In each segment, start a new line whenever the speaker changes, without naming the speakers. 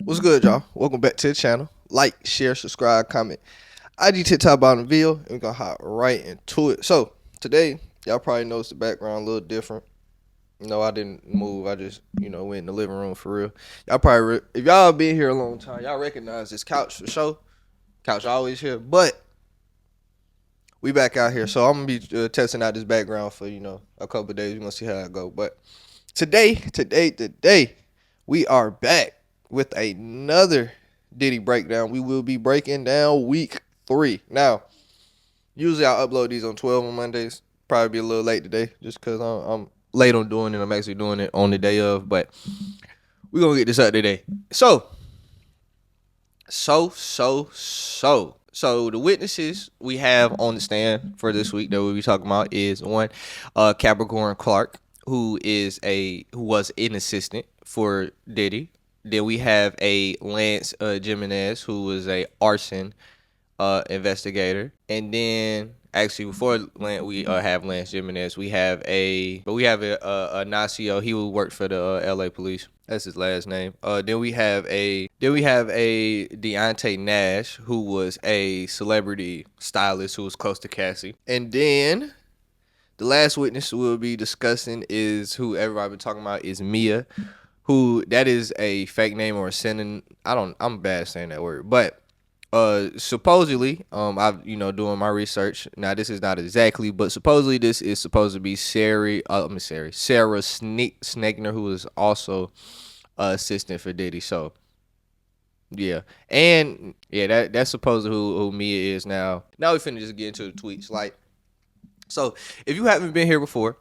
What's good, y'all? Welcome back to the channel. Like, share, subscribe, comment. IG TikTok bottom video, and we're gonna hop right into it. So today, y'all probably noticed the background a little different. No, I didn't move. I just, went in the living room for real. Y'all probably, if y'all been here a long time, y'all recognize this couch for sure. Couch always here, but we back out here. So I'm gonna be testing out this background for a couple of days. We're gonna see how it go. But today, we are back with another Diddy breakdown. We will be breaking down week 3. Now, usually I upload these on 12 on Mondays. Probably be a little late today just because I'm late on doing it. I'm actually doing it on the day of, but we're going to get this out today. So the witnesses we have on the stand for this week that we'll be talking about is one, Capricorn Clark, who was an assistant for Diddy. Then we have a Lance Jimenez, who was a arson investigator. And then actually before we have Lance Jimenez, we have a Nacio. He would work for the LA police. That's his last name. Then we have a Deontay Nash, who was a celebrity stylist who was close to Cassie. And then the last witness we'll be discussing is who everybody been talking about is Mia, who that is a fake name or a synonym. I'm bad at saying that word, but supposedly, I've doing my research. Now this is not exactly, but supposedly this is supposed to be Sarah Snegner, who is also assistant for Diddy. So yeah, and yeah, that's supposedly who Mia is now. Now we finna just get into the tweets. So if you haven't been here before,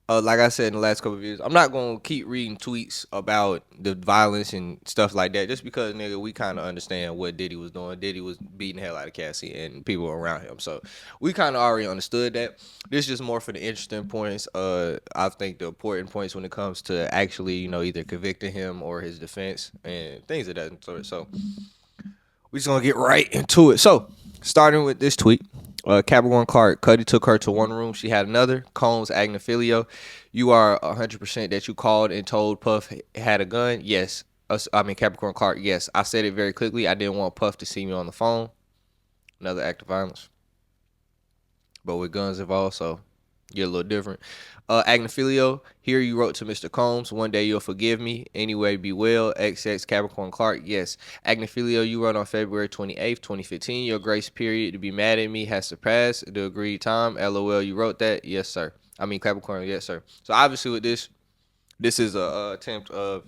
like I said in the last couple of years, I'm not going to keep reading tweets about the violence and stuff like that just because, nigga, we kind of understand what Diddy was doing. Diddy was beating the hell out of Cassie and people around him. So we kind of already understood that. This is just more for the interesting points. I think the important points when it comes to actually, either convicting him or his defense and things of that sort. So we just going to get right into it. So starting with this tweet. Capricorn Clark, Cuddy took her to one room. She had another. Combs, Agnifilio. You are 100% that you called and told Puff had a gun? Yes. Capricorn Clark, yes. I said it very quickly. I didn't want Puff to see me on the phone. Another act of violence. But with guns involved, so you're a little different. Agnifilio, here you wrote to Mr. Combs, one day you'll forgive me. Anyway, be well. XX Capricorn Clark, yes. Agnifilio, you wrote on February 28th, 2015. Your grace period to be mad at me has surpassed the agreed time. LOL, you wrote that? Yes, sir. Capricorn, yes, sir. So obviously with this is a attempt of,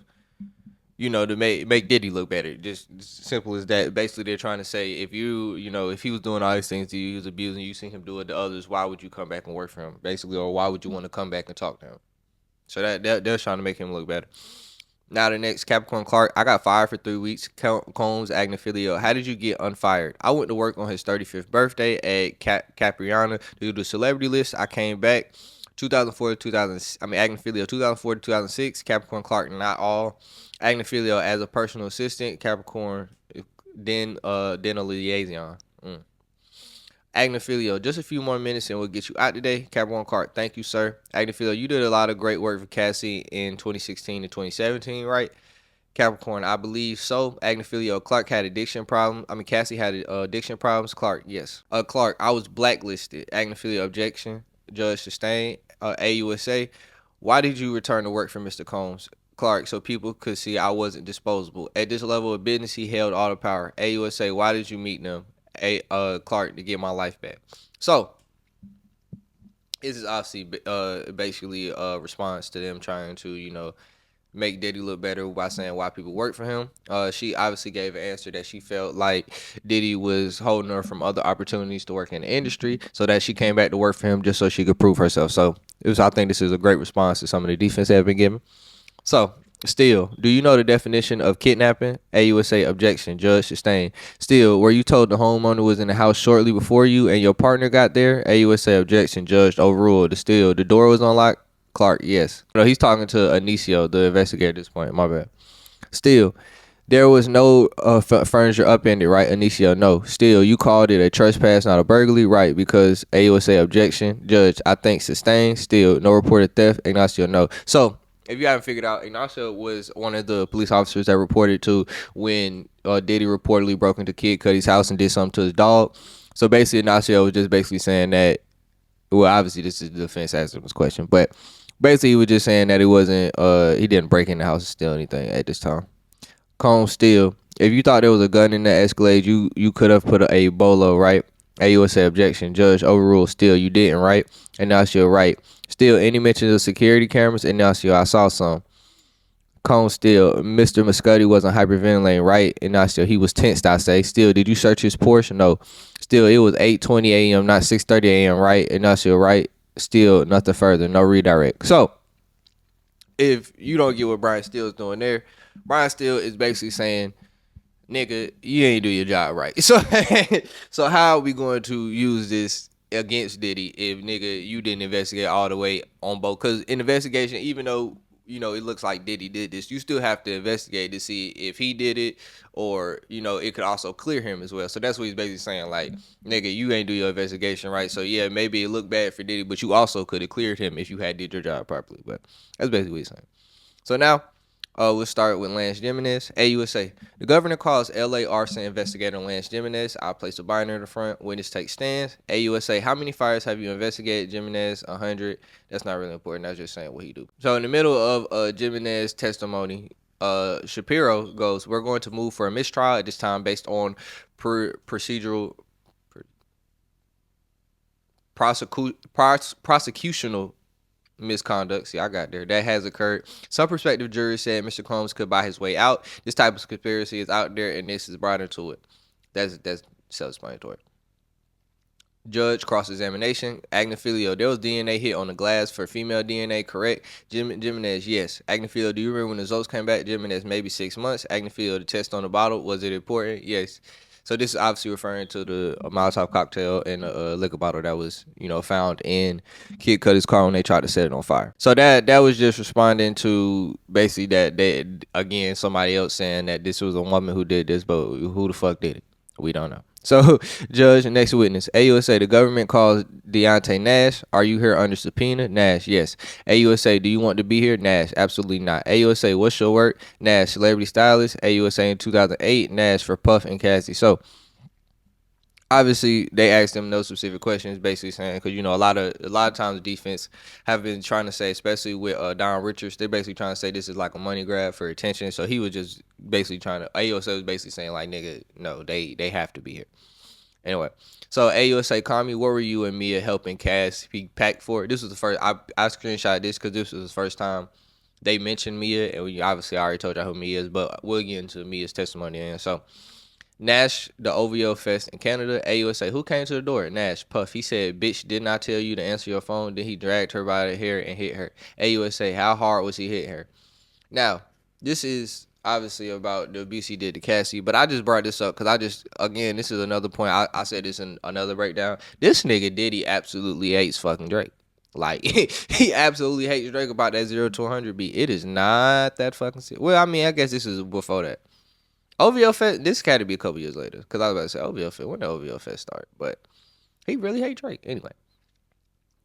to make Diddy look better. Just simple as that. Basically, they're trying to say if if he was doing all these things to you, he was abusing you, seen him do it to others, why would you come back and work for him? Basically, or why would you want to come back and talk to him? So they're trying to make him look better. Now the next, Capricorn Clark, I got fired for 3 weeks. Combs, Agnifilio, how did you get unfired? I went to work on his 35th birthday at Capriana to do the celebrity list. I came back 2004 to Agnifilio 2004 to 2006. Capricorn Clark, not all. Agnifilio as a personal assistant. Capricorn, then a liaison. Agnifilio, just a few more minutes and we'll get you out today. Capricorn Clark, thank you, sir. Agnifilio, you did a lot of great work for Cassie in 2016 to 2017, right? Capricorn, I believe so. Agnifilio, Clark had addiction problems. Cassie had addiction problems. Clark, yes. Clark, I was blacklisted. Agnifilio, objection. Judge sustained. AUSA, why did you return to work for Mr. Combs? Clark, so people could see I wasn't disposable. At this level of business, he held all the power. AUSA, why did you meet them? Clark, to get my life back. So this is obviously basically a response to them trying to, make Diddy look better by saying why people work for him. She obviously gave an answer that she felt like Diddy was holding her from other opportunities to work in the industry, so that she came back to work for him just so she could prove herself. So I think this is a great response to some of the defense that have been given. So still, do you know the definition of kidnapping? AUSA, objection. Judge sustained. Still, were you told the homeowner was in the house shortly before you and your partner got there? AUSA, objection. Judge overruled. Still, the door was unlocked? Clark, yes. No, he's talking to Anicio, the investigator at this point. My bad. Still, there was no furniture upended, right? Anicio, no. Still, you called it a trespass, not a burglary, right? Because AUSA, objection. Judge, I think sustained. Still, no reported theft. Ignacio, no. So if you haven't figured out, Ignacio was one of the police officers that reported to when Diddy reportedly broke into Kid Cudi's house and did something to his dog. So basically, Ignacio was just basically saying that. Well, obviously, this is the defense answering this question, but basically, he was just saying that it wasn't. He didn't break in the house and steal anything at this time. Combs still. If you thought there was a gun in that Escalade, you could have put a bolo, right? AUSA objection. Judge overruled. Still, you didn't, right? Ignacio, right. Still, any mention of security cameras? Ignacio, I saw some. Combs still. Mr. Muscati wasn't hyperventilating, right? Ignacio, he was tensed, I say. Still, did you search his Porsche? No. Still, it was 8:20 a.m., not 6:30 a.m., right? Ignacio, right? Still, nothing further. No redirect. So, if you don't get what Brian Steele is doing there, Brian Steele is basically saying, nigga, you ain't do your job right. So so how are we going to use this against Diddy if nigga you didn't investigate all the way on both? Because in investigation, even though it looks like Diddy did this, you still have to investigate to see if he did it, or it could also clear him as well. So that's what he's basically saying, like, nigga, you ain't do your investigation right. So yeah, maybe it looked bad for Diddy, but you also could have cleared him if you had did your job properly. But that's basically what he's saying. So now we'll start with Lance Jimenez. AUSA. The governor calls L.A. arson investigator Lance Jimenez. I'll place a binder in the front. Witness take stands. AUSA. How many fires have you investigated? Jimenez, 100. That's not really important. That's just saying what he do. So in the middle of Jimenez testimony, Shapiro goes, we're going to move for a mistrial at this time based on procedural prosecutional misconduct. See, I got there. That has occurred. Some prospective jurors said Mr. Combs could buy his way out. This type of conspiracy is out there, and this is brought into it. That's self-explanatory. Judge cross-examination. Agnophilia. There was DNA hit on the glass for female DNA, correct? Jimenez, yes. Agnophilia, do you remember when the results came back? Jimenez, maybe 6 months. Agnophilia, the test on the bottle, was it important? Yes. So this is obviously referring to the Molotov cocktail and a liquor bottle that was, found in Kid Cudi's car when they tried to set it on fire. So that was just responding to basically that they, again, somebody else saying that this was a woman who did this, but who the fuck did it? We don't know. So, judge, next witness. AUSA, the government calls Deontay Nash. Are you here under subpoena? Nash, yes. AUSA, do you want to be here? Nash, absolutely not. AUSA, what's your work? Nash, celebrity stylist. AUSA in 2008. Nash for Puff and Cassie. So, obviously, they asked him no specific questions, basically saying, because, a lot of times defense have been trying to say, especially with Don Richards, they're basically trying to say this is like a money grab for attention. So he was just basically AUSA was basically saying, like, nigga, no, they have to be here. Anyway, so AUSA, call me, where were you and Mia helping Cass be packed for it? This was the first, I screenshot this because this was the first time they mentioned Mia, and obviously I already told y'all who Mia is, but we'll get into Mia's testimony. And so, Nash, the OVO Fest in Canada. AUSA, who came to the door? Nash, Puff. He said, bitch, didn't I tell you to answer your phone? Then he dragged her by the hair and hit her. AUSA, how hard was he hitting her? Now, this is obviously about the abuse he did to Cassie, but I just brought this up because again, this is another point. I said this in another breakdown. This nigga Diddy absolutely hates fucking Drake. Like, he absolutely hates Drake about that 0 to 100 beat. It is not that fucking serious. Well, I mean, I guess this is before that. OVO Fest, this had to be a couple years later, because I was about to say OVO Fest. When did OVO Fest start? But he really hates Drake. Anyway.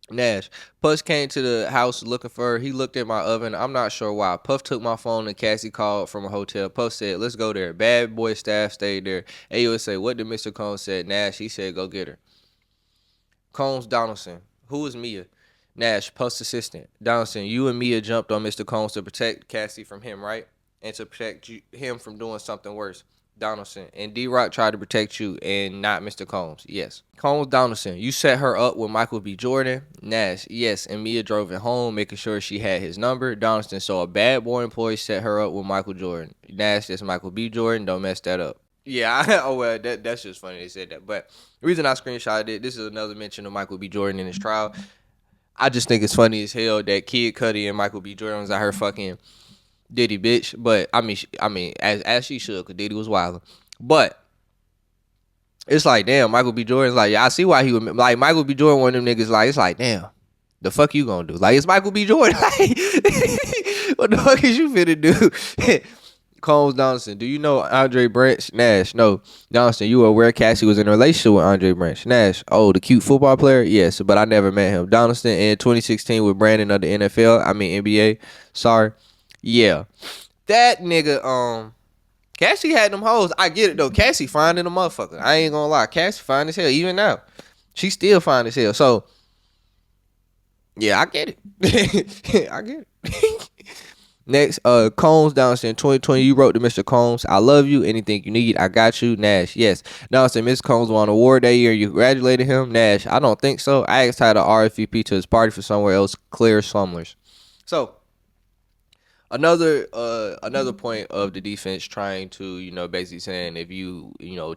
Nash. Puff came to the house looking for her. He looked at my oven. I'm not sure why. Puff took my phone and Cassie called from a hotel. Puff said, let's go there. Bad boy staff stayed there. AUSA, what did Mr. Combs say? Nash, he said, go get her. Combs Donaldson. Who is Mia? Nash, Puff's assistant. Donaldson, you and Mia jumped on Mr. Combs to protect Cassie from him, right? And to protect him from doing something worse. Donaldson. And D-Rock tried to protect you and not Mr. Combs. Yes. Combs Donaldson. You set her up with Michael B. Jordan. Nash. Yes. And Mia drove it home, making sure she had his number. Donaldson. So a bad boy employee set her up with Michael Jordan. Nash. That's Michael B. Jordan. Don't mess that up. Yeah. Well, that's just funny they said that. But the reason I screenshotted it, this is another mention of Michael B. Jordan in his trial. I just think it's funny as hell that Kid Cudi and Michael B. Jordan was out here fucking Diddy, bitch. But I mean, as she should, cause Diddy was wild. But it's like, damn, Michael B. Jordan's like, yeah, I see why he would like Michael B. Jordan. One of them niggas, like, it's like, damn, the fuck you gonna do? Like, it's Michael B. Jordan. Like, what the fuck is you finna do? Combs Donaldson, do you know Andre Branch? Nash, no. Donaldson, you were aware Cassie was in a relationship with Andre Branch? Nash, oh, the cute football player? Yes, but I never met him. Donaldson in 2016 with Brandon of the NFL, I mean NBA. Sorry. Yeah. That nigga, Cassie had them hoes. I get it though. Cassie fine in a motherfucker. I ain't gonna lie. Cassie fine as hell. Even now. She still fine as hell. So, yeah, I get it. I get it. Next, Combs Downson 2020. You wrote to Mr. Combs, I love you. Anything you need, I got you. Nash, yes. Downson, Mr. Combs won an award that year. You congratulated him. Nash, I don't think so. I asked how to RSVP to his party for somewhere else. Clear Slumlers. So another point of the defense trying to, basically saying if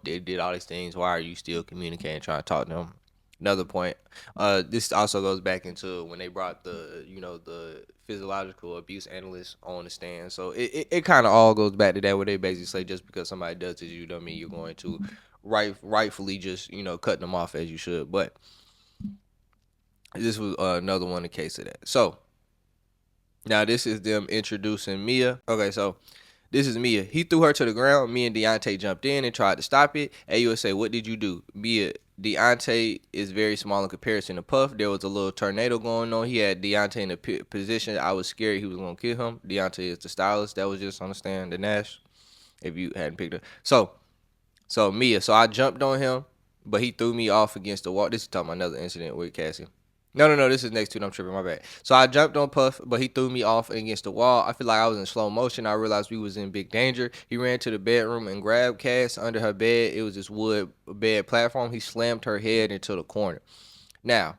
they did all these things, why are you still communicating, trying to talk to them? Another point. This also goes back into when they brought the physiological abuse analyst on the stand. So it kind of all goes back to that, where they basically say just because somebody does this, you don't mean you're going to rightfully just cut them off as you should. But this was another one, the case of that. So now this is them introducing Mia. Okay, so this is Mia. He threw her to the ground. Me and Deontay jumped in and tried to stop it. AUSA, what did you do? Mia, Deontay is very small in comparison to Puff. There was a little tornado going on. He had Deontay in a position. I was scared he was going to kill him. Deontay is the stylist. That was just on the stand, the Nash, if you hadn't picked up. So Mia, so I jumped on him, but he threw me off against the wall. This is talking about another incident with Cassie. No. This is next to it. I'm tripping. My bad. So I jumped on Puff, but he threw me off against the wall. I feel like I was in slow motion. I realized we was in big danger. He ran to the bedroom and grabbed Cass under her bed. It was this wood bed platform. He slammed her head into the corner. Now,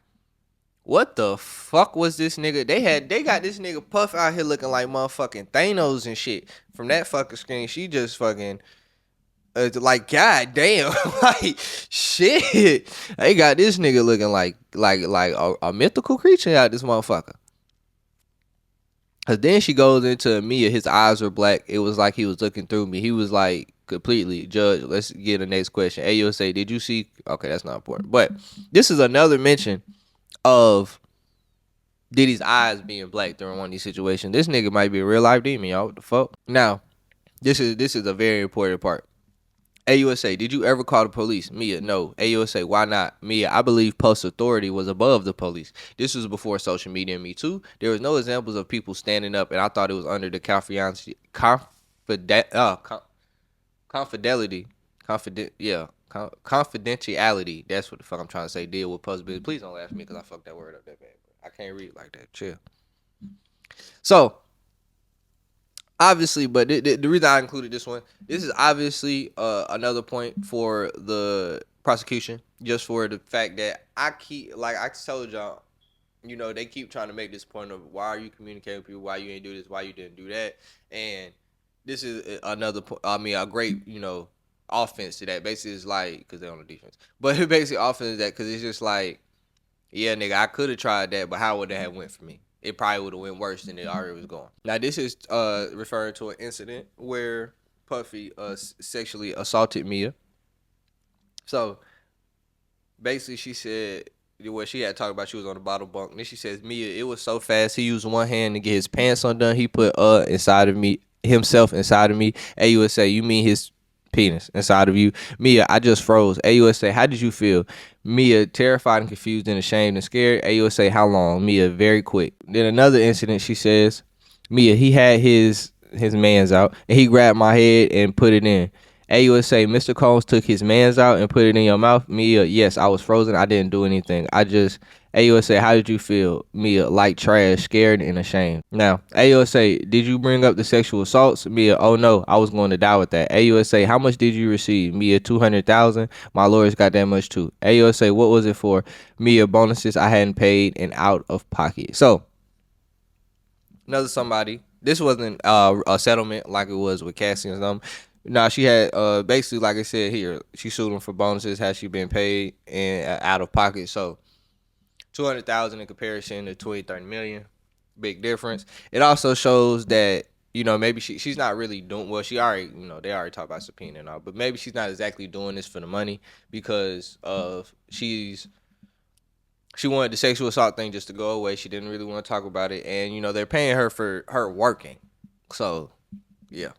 what the fuck was this nigga? They got this nigga Puff out here looking like motherfucking Thanos and shit. From that fucking screen, she just fucking. Like, god damn, like shit. They got this nigga looking like a mythical creature out this motherfucker. Cause then she goes into Mia. His eyes were black. It was like he was looking through me. He was like completely judged. Let's get the next question. AUSA, did you see? Okay, that's not important. But this is another mention of Diddy's eyes being black during one of these situations. This nigga might be a real life demon, y'all. What the fuck? Now, this is a very important part. AUSA, did you ever call the police? Mia, no. AUSA, why not? Mia, I believe Puff's authority was above the police. This was before social media and Me Too. There was no examples of people standing up, and I thought it was under the confidentiality. Confidentiality. That's what the fuck I'm trying to say. Deal with Puff's business. Please don't laugh at me because I fucked that word up that bad. I can't read like that. Chill. So, obviously, but the reason I included this one, this is obviously another point for the prosecution, just for the fact that I told y'all, they keep trying to make this point of why are you communicating with people, why you ain't do this, why you didn't do that, and this is another point. I mean, a great offense to that. Basically, it's like because they're on the defense, but it basically offense that because it's just like, yeah, nigga, I could have tried that, but how would that have went for me? It probably would have went worse than it already was going. Now, this is referring to an incident where Puffy sexually assaulted Mia. So, basically, she said, what she had talked about, she was on the bottom bunk. And then she says, Mia, it was so fast. He used one hand to get his pants undone. He put himself inside of me. AUSA, you mean his penis inside of you? Mia, I just froze. AUSA, how did you feel? Mia, terrified and confused and ashamed and scared. AUSA, how long? Mia, very quick. Then another incident, she says, Mia, he had his mans out and he grabbed my head and put it in. AUSA, Mr. Combs took his mans out and put it in your mouth. Mia, yes, I was frozen. I didn't do anything. AUSA, how did you feel? Mia, like trash, scared and ashamed. Now, AUSA, did you bring up the sexual assaults? Mia, oh no, I was going to die with that. AUSA, how much did you receive? Mia, 200,000. My lawyers got that much too. AUSA, what was it for? Mia, bonuses I hadn't paid and out of pocket. So, another somebody. This wasn't a settlement like it was with Cassie and something. Nah, she had basically, like I said here, she sued him for bonuses. Had she been paid and out of pocket? So 200,000 in comparison to 20-30 million, big difference. It also shows that maybe she's not really doing well. She already they already talked about subpoena and all, but maybe she's not exactly doing this for the money because of she wanted the sexual assault thing just to go away. She didn't really want to talk about it, and they're paying her for her working. So yeah.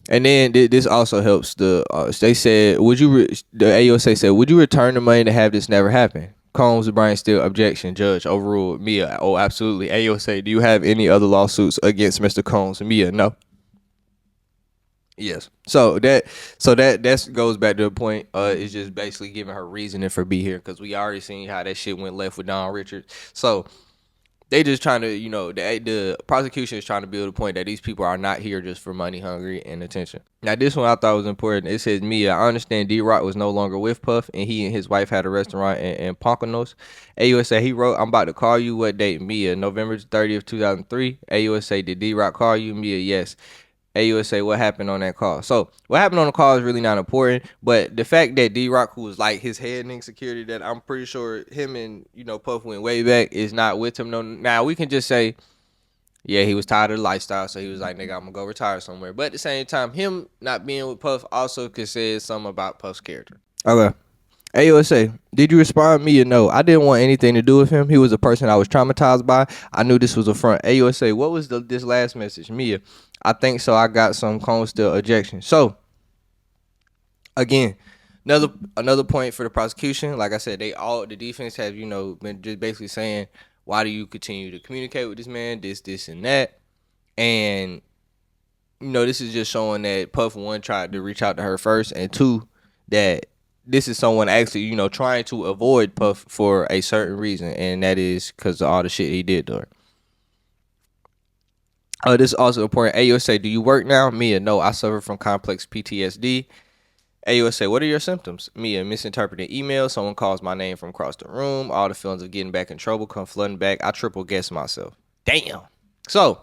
And then this also helps the. They said, "Would you?" The AUSA said, "Would you return the money to have this never happen?" Combs and Bryant still objection. Judge overruled. Mia, oh, absolutely. AUSA, do you have any other lawsuits against Mr. Combs? Mia, no. Yes. So that goes back to the point. It's just basically giving her reasoning for be here because we already seen how that shit went left with Don Richards. So they just trying to, the prosecution is trying to build a point that these people are not here just for money, hungry, and attention. Now, this one I thought was important. It says, Mia, I understand D-Rock was no longer with Puff, and he and his wife had a restaurant in Poconos. AUSA, he wrote, I'm about to call you. What date? Mia, November 30th, 2003. AUSA, did D-Rock call you? Mia, yes. AUSA, what happened on that call? So what happened on the call is really not important, but the fact that D-Rock, who was like his head in security, that I'm pretty sure him and Puff went way back, is not with him. No, now we can just say, yeah, he was tired of the lifestyle, so he was like, nigga, I'm gonna go retire somewhere. But at the same time, him not being with Puff also could say something about Puff's character. Okay. AUSA, did you respond me or no? I didn't want anything to do with him. He was a person I was traumatized by. I knew this was a front. AUSA, what was this last message? Mia, I think so. I got some cone still ejection. So again, another point for the prosecution. Like I said, the defense has been just basically saying, why do you continue to communicate with this man? This, and that, and this is just showing that Puff, one, tried to reach out to her first, and two, that this is someone actually, trying to avoid Puff for a certain reason, and that is because of all the shit he did to her. This is also important. AUSA, do you work now? Mia, no, I suffer from complex PTSD. AUSA, what are your symptoms? Mia, misinterpreting emails. Someone calls my name from across the room. All the feelings of getting back in trouble come flooding back. I triple guess myself. Damn. So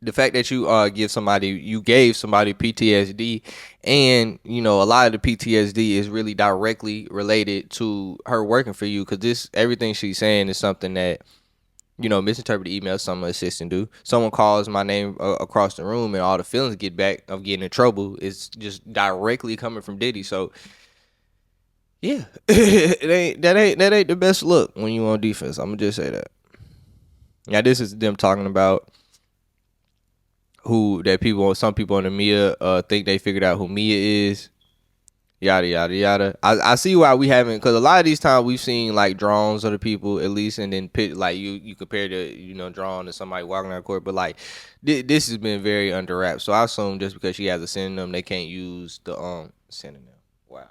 the fact that you gave somebody PTSD, and a lot of the PTSD is really directly related to her working for you, because everything she's saying is something that misinterpreted emails, some assistant do. Someone calls my name across the room, and all the feelings get back of getting in trouble is just directly coming from Diddy. So yeah, that ain't the best look when you on defense. I'm gonna just say that. Now this is them talking about some people on the Mia think they figured out who Mia is, yada yada yada. I see why we haven't, because a lot of these times we've seen like drawings of the people at least, and then like you compare the drawing to somebody walking out of court, but like this has been very under wraps. So I assume just because she has a synonym, they can't use the synonym. Wow,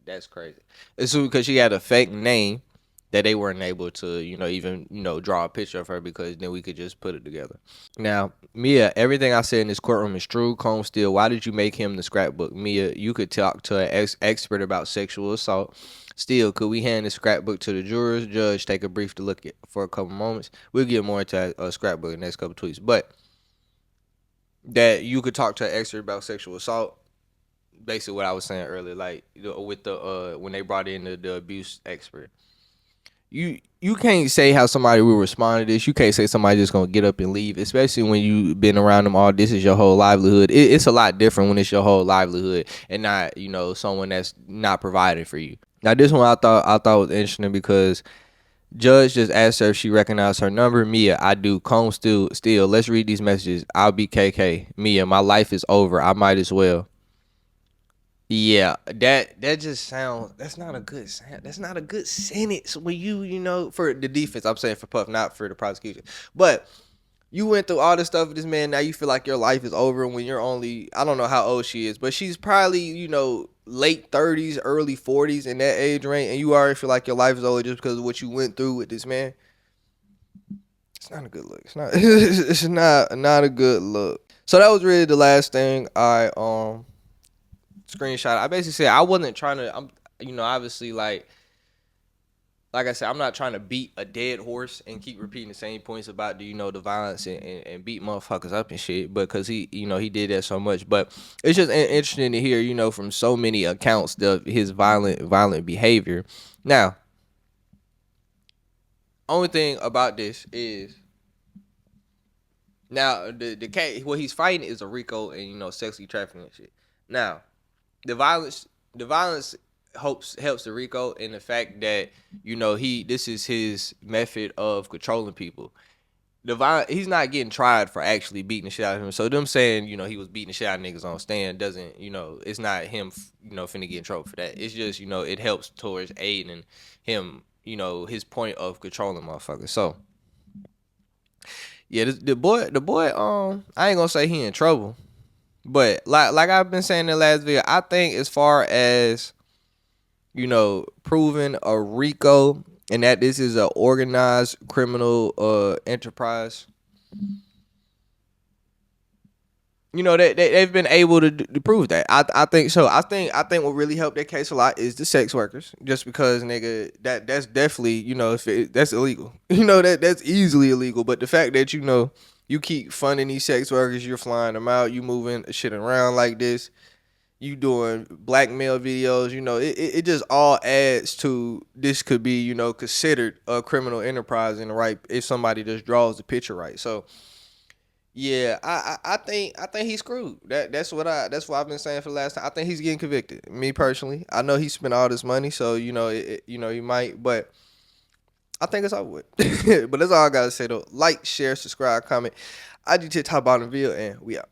that's crazy. It's because she had a fake name that they weren't able to even draw a picture of her, because then we could just put it together. Now, Mia, everything I said in this courtroom is true. Combs still, why did you make him the scrapbook? Mia, you could talk to an expert about sexual assault. Still, could we hand the scrapbook to the jurors? Judge, take a brief to look at for a couple moments. We'll get more into a scrapbook in the next couple tweets. But that you could talk to an expert about sexual assault, basically what I was saying earlier, like with the when they brought in the abuse expert. You can't say how somebody will respond to this. You can't say somebody just gonna get up and leave, especially when you've been around them all. This is your whole livelihood. It's a lot different when it's your whole livelihood and not someone that's not providing for you. Now this one I thought was interesting because judge just asked her if she recognized her number. Mia, I do. Combs still. Let's read these messages. I'll be KK. Mia, my life is over. I might as well. Yeah, that just sounds. That's not a good sound. That's not a good sentence when for the defense. I'm saying for Puff, not for the prosecution. But you went through all this stuff with this man. Now you feel like your life is over when you're only. I don't know how old she is, but she's probably late 30s, early 40s in that age range, and you already feel like your life is over just because of what you went through with this man. It's not a good look. It's not. It's not a good look. So that was really the last thing I screenshot. I basically said I wasn't trying to. I'm obviously like I said, I'm not trying to beat a dead horse and keep repeating the same points about the violence and beat motherfuckers up and shit. But because he did that so much. But it's just interesting to hear from so many accounts his violent behavior. Now, only thing about this is now the case what he's fighting is a RICO and sexually trafficking and shit. Now, the violence helps the RICO in the fact that this is his method of controlling people. he's not getting tried for actually beating the shit out of him. So them saying, he was beating the shit out of niggas on stand doesn't, it's not him, finna get in trouble for that. It's just, it helps towards aiding him, his point of controlling motherfuckers. So yeah, the boy, I ain't gonna say he in trouble, but like I've been saying in the last video, I think as far as proving a RICO and that this is a organized criminal enterprise, they've been able to prove that. I think so. I think what really helped that case a lot is the sex workers, just because nigga that's definitely if that's illegal, that's easily illegal. But the fact that you keep funding these sex workers, you're flying them out, you moving shit around like this, you doing blackmail videos, it just all adds to this could be considered a criminal enterprise in the right if somebody just draws the picture right. So yeah, I think he's screwed. That's what I've been saying for the last time. I think he's getting convicted. Me personally, I know he spent all this money, so he might, but I think it's over with. But that's all I gotta say though. Like, share, subscribe, comment. I just top bottom video, and we out.